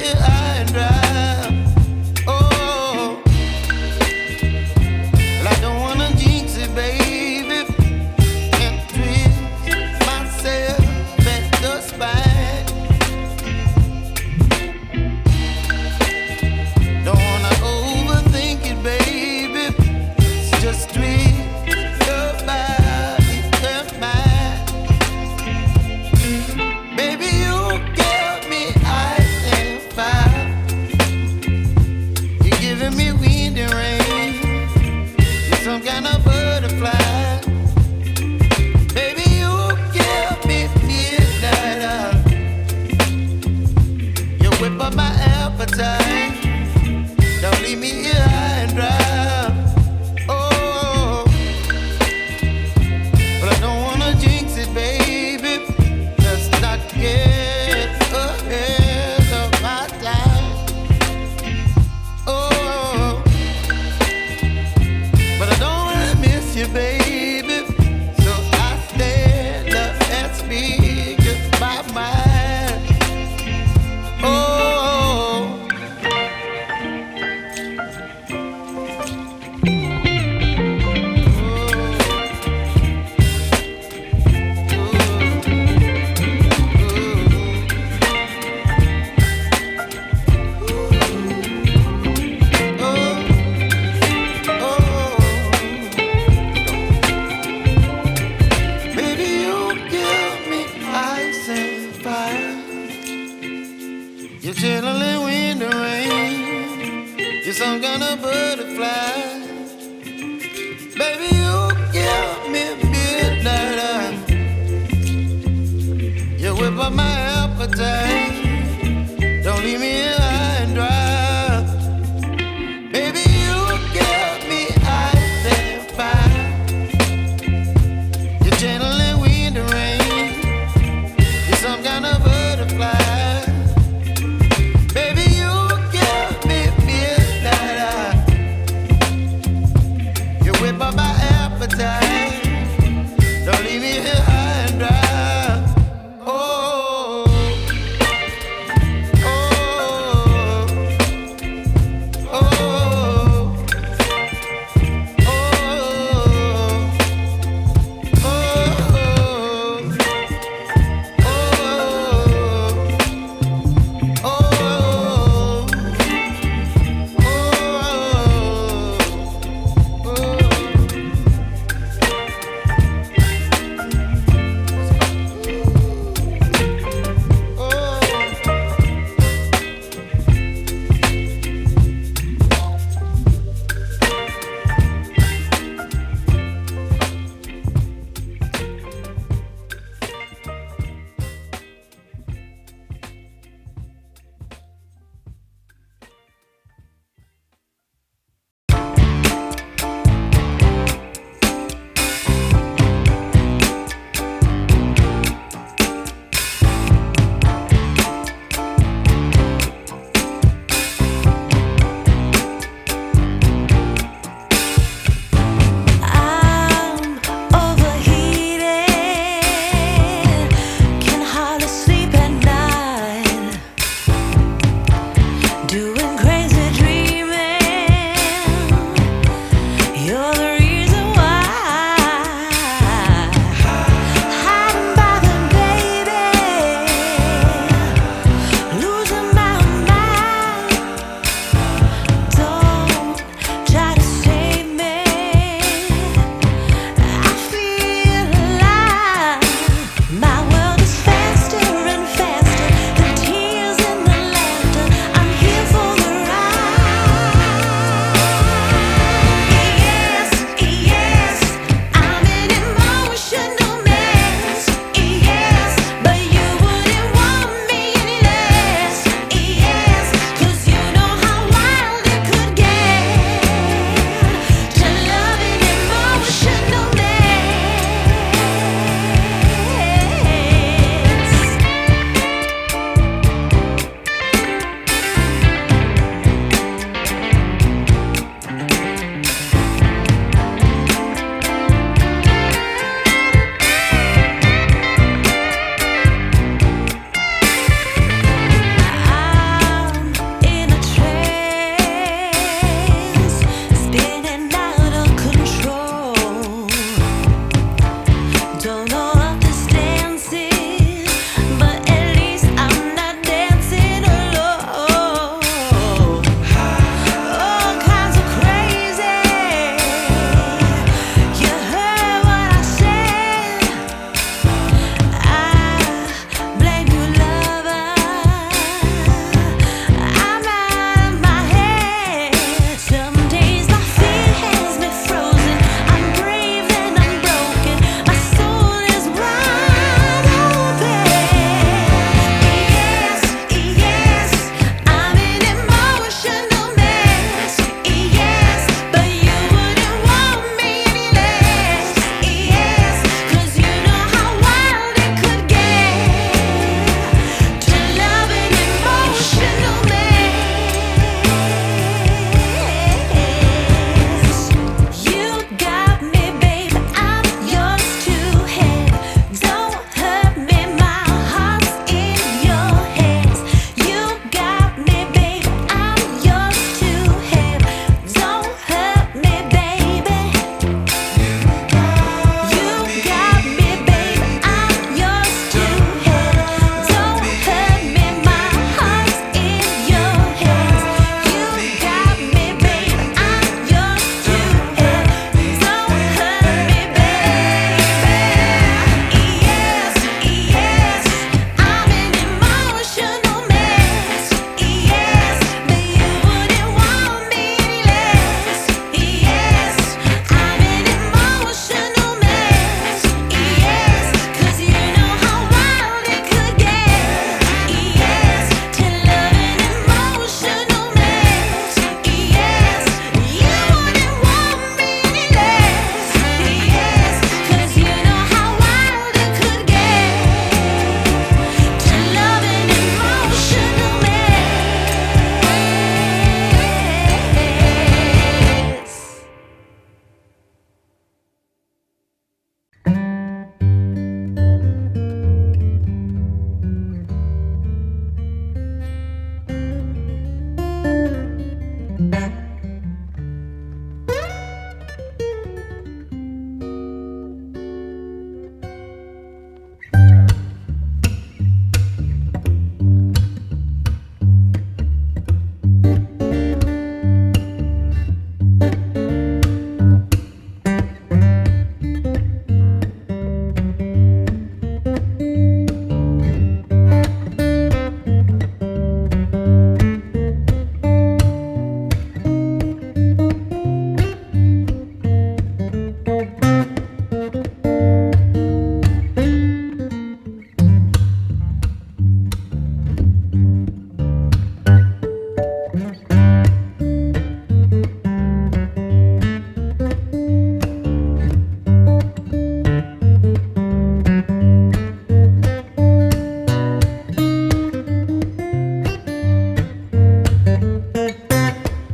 here high and dry. Oh, well, I don't wanna jinx it, baby, and twist myself at the spine. Don't wanna overthink it, baby. It's just twist your body and mine. Baby, you give me ice and fire. You're giving me wind and rain. You're some kind of butterfly. Baby, you give me midnight. You whip up my appetite. Don't leave me here high and dry. Oh, but I don't wanna jinx it, baby. Let's not get ahead of my time. Oh, but I don't wanna miss you, baby. So I stand up and speak my mind. Oh. You're chilling wind and rain. You're some kind of butterfly. Baby, you give me midnight. You whip up my appetite.